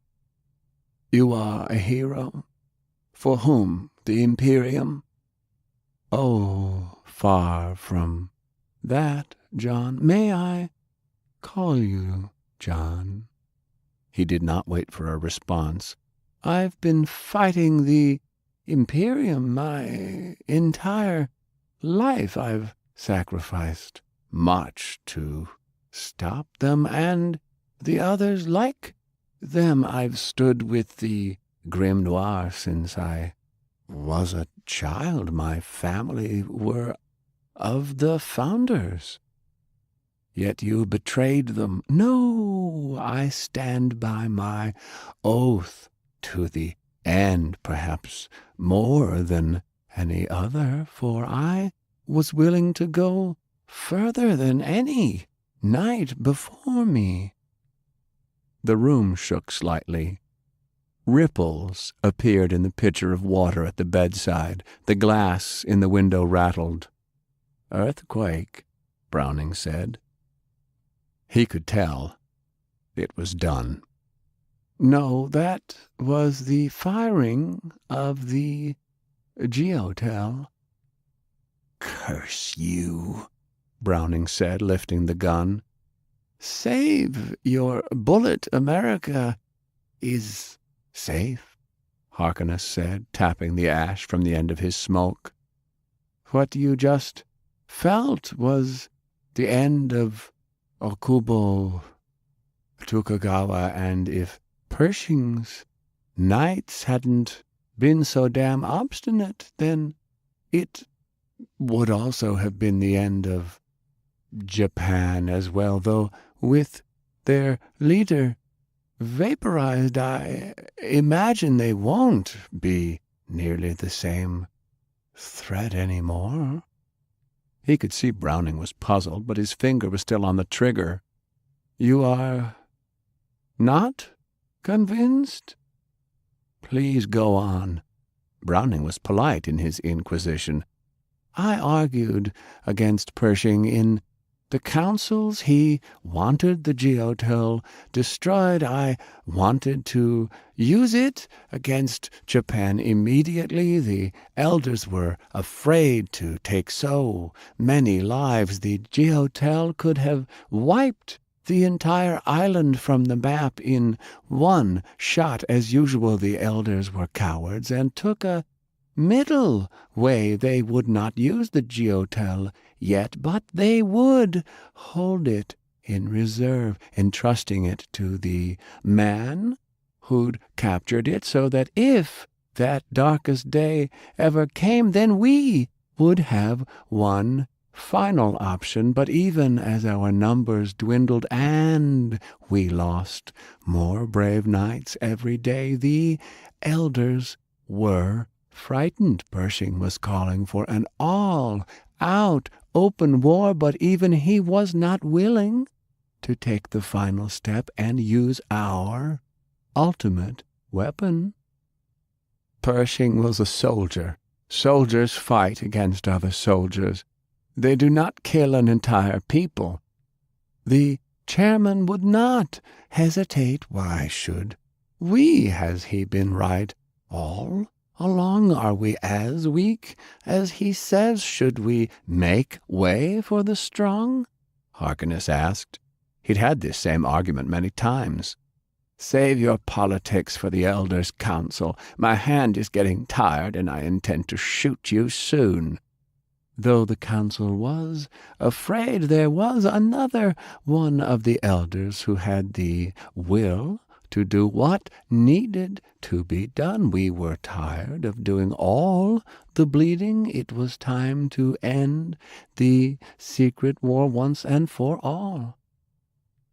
Speaker 4: "You are a hero? For whom? The Imperium?" "Oh, far from that, John. May I call you John?" He did not wait for a response. "I've been fighting the Imperium my entire life. I've sacrificed much to stop them, and the others like them. I've stood with the Grimoire since I was a child. My family were of the founders. Yet you betrayed them. No, I stand by my oath to the end, perhaps more than any other, for I was willing to go further than any knight before me." The room shook slightly. Ripples appeared in the pitcher of water at the bedside. The glass in the window rattled. "Earthquake," Browning said. He could tell. It was done. "No, that was the firing of the Geotel." "Curse you," Browning said, lifting the gun. "Save your bullet. America is safe," Harkness said, tapping the ash from the end of his smoke. "What you just felt was the end of Okubo Tokugawa, and if Pershing's knights hadn't been so damn obstinate, then it would also have been the end of Japan as well, though with their leader vaporized, I imagine they won't be nearly the same threat anymore." He could see Browning was puzzled, but his finger was still on the trigger. "You are not convinced?" "Please go on." Browning was polite in his inquisition. "I argued against Pershing in the councils. He wanted the Geotel destroyed. I wanted to use it against Japan immediately. The elders were afraid to take so many lives. The Geotel could have wiped the entire island from the map in one shot. As usual, the elders were cowards and took a middle way. They would not use the Geotel yet, but they would hold it in reserve, entrusting it to the man who'd captured it, so that if that darkest day ever came, then we would have one final option. But even as our numbers dwindled and we lost more brave knights every day, the elders were frightened. Pershing was calling for an all-out open war, but even he was not willing to take the final step and use our ultimate weapon. Pershing was a soldier. Soldiers fight against other soldiers. They do not kill an entire people. The chairman would not hesitate. Why should we? Has he been right all along? Are we as weak as he says? Should we make way for the strong? Harkness asked. He'd had this same argument many times. Save your politics for the elders' council. My hand is getting tired, and I intend to shoot you soon. Though the council was afraid, there was another one of the elders who had the will to do what needed to be done. We were tired of doing all the bleeding. It was time to end the secret war once and for all.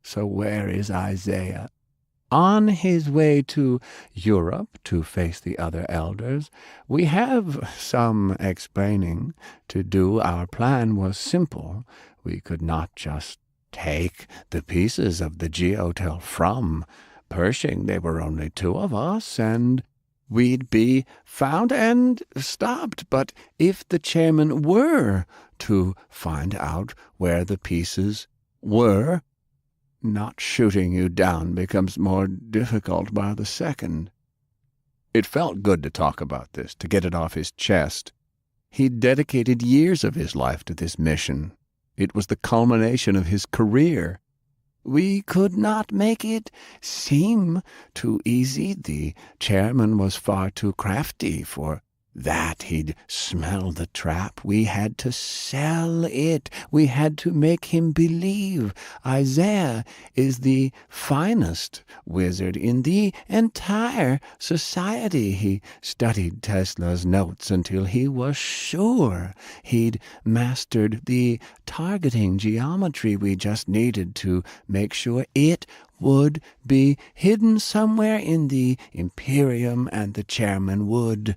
Speaker 4: So where is Isaiah? On his way to Europe to face the other elders. We have some explaining to do. Our plan was simple. We could not just take the pieces of the Geotel from Pershing. There were only two of us, and we'd be found and stopped. But if the chairman were to find out where the pieces were, not shooting you down becomes more difficult by the second. It felt good to talk about this, to get it off his chest. He'd dedicated years of his life to this mission. It was the culmination of his career. We could not make it seem too easy. The chairman was far too crafty for that. He'd smell the trap. We had to sell it. We had to make him believe. Isaiah is the finest wizard in the entire society. He studied Tesla's notes until he was sure he'd mastered the targeting geometry. We just needed to make sure it would be hidden somewhere in the Imperium, and the chairman would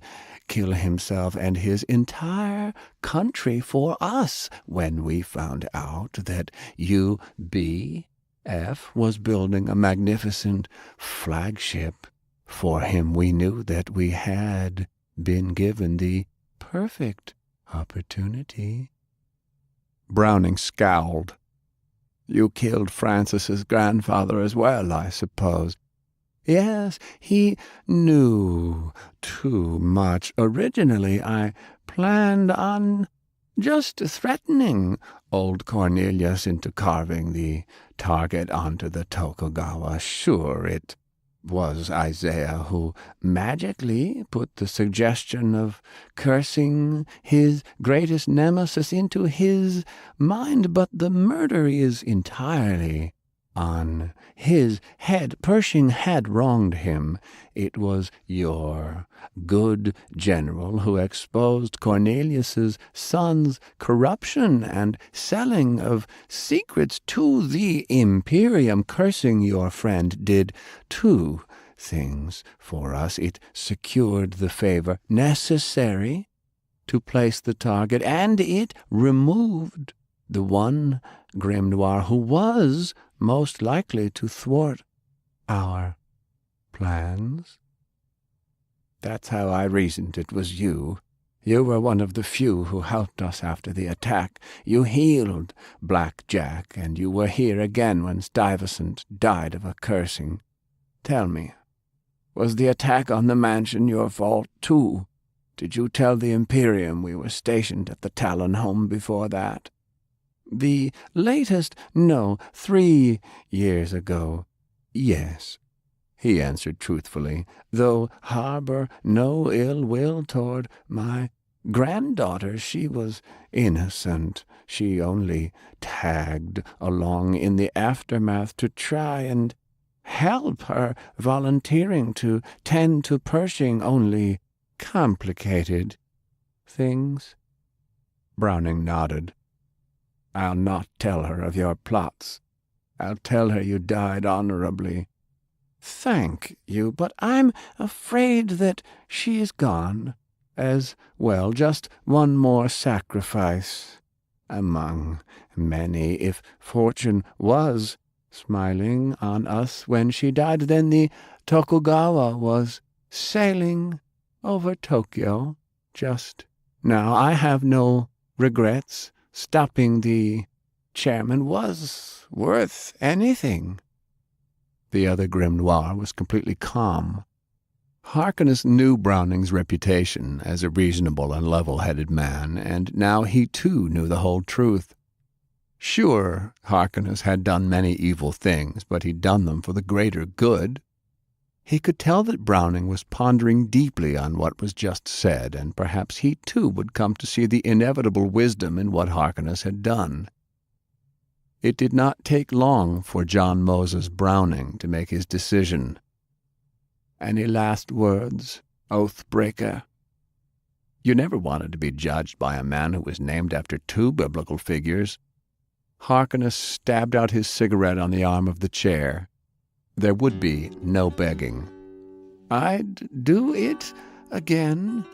Speaker 4: kill himself and his entire country for us. When we found out that UBF was building a magnificent flagship for him, we knew that we had been given the perfect opportunity. Browning scowled. You killed Francis's grandfather as well, I suppose. Yes, he knew too much. Originally, I planned on just threatening old Cornelius into carving the target onto the Tokugawa. Sure, it was Isaiah who magically put the suggestion of cursing his greatest nemesis into his mind, but the murder is entirely on his head. Pershing had wronged him. It was your good general who exposed Cornelius's son's corruption and selling of secrets to the Imperium. Cursing your friend did two things for us. It secured the favor necessary to place the target, and it removed the one grimoire who was most likely to thwart our plans. That's how I reasoned it was you. You were one of the few who helped us after the attack. You healed Black Jack, and you were here again when Stuyvesant died of a cursing. Tell me, was the attack on the mansion your fault too? Did you tell the Imperium we were stationed at the Talon home before that? The latest? No, 3 years ago. Yes, he answered truthfully, though harbor no ill will toward my granddaughter. She was innocent. She only tagged along in the aftermath to try and help. Her volunteering to tend to Pershing only complicated things. Browning nodded. I'll not tell her of your plots. I'll tell her you died honorably. Thank you, but I'm afraid that she is gone as well. Just one more sacrifice among many. If fortune was smiling on us when she died, then the Tokugawa was sailing over Tokyo just now. I have no regrets. Stopping the chairman was worth anything. The other grimoire was completely calm. Harkness knew Browning's reputation as a reasonable and level-headed man, and now he too knew the whole truth. Sure, Harkness had done many evil things, but he'd done them for the greater good. He could tell that Browning was pondering deeply on what was just said, and perhaps he too would come to see the inevitable wisdom in what Harkness had done. It did not take long for John Moses Browning to make his decision. Any last words, Oathbreaker? You never wanted to be judged by a man who was named after 2 biblical figures. Harkness stabbed out his cigarette on the arm of the chair. There would be no begging. "I'd do it again."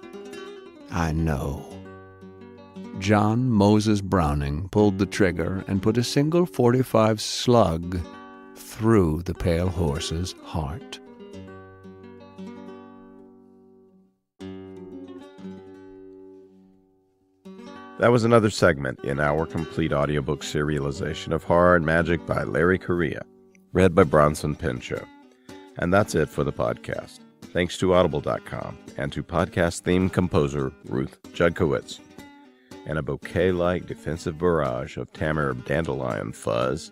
Speaker 4: "I know." John Moses Browning pulled the trigger and put a single .45 slug through the pale horse's heart.
Speaker 2: That was another segment in our complete audiobook serialization of Horror and Magic by Larry Correia, read by Bronson Pinchot. And that's it for the podcast. Thanks to Audible.com and to podcast theme composer Ruth Judkowitz. And a bouquet-like defensive barrage of Tamar dandelion fuzz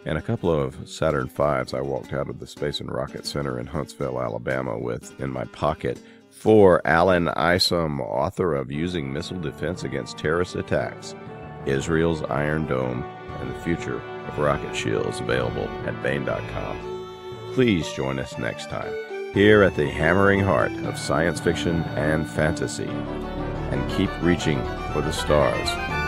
Speaker 2: and a couple of Saturn V's I walked out of the Space and Rocket Center in Huntsville, Alabama with in my pocket for Alan Isom, author of Using Missile Defense Against Terrorist Attacks, Israel's Iron Dome, and the Future of Rocket Shields, available at Baen.com. Please join us next time, here at the hammering heart of science fiction and fantasy, and keep reaching for the stars.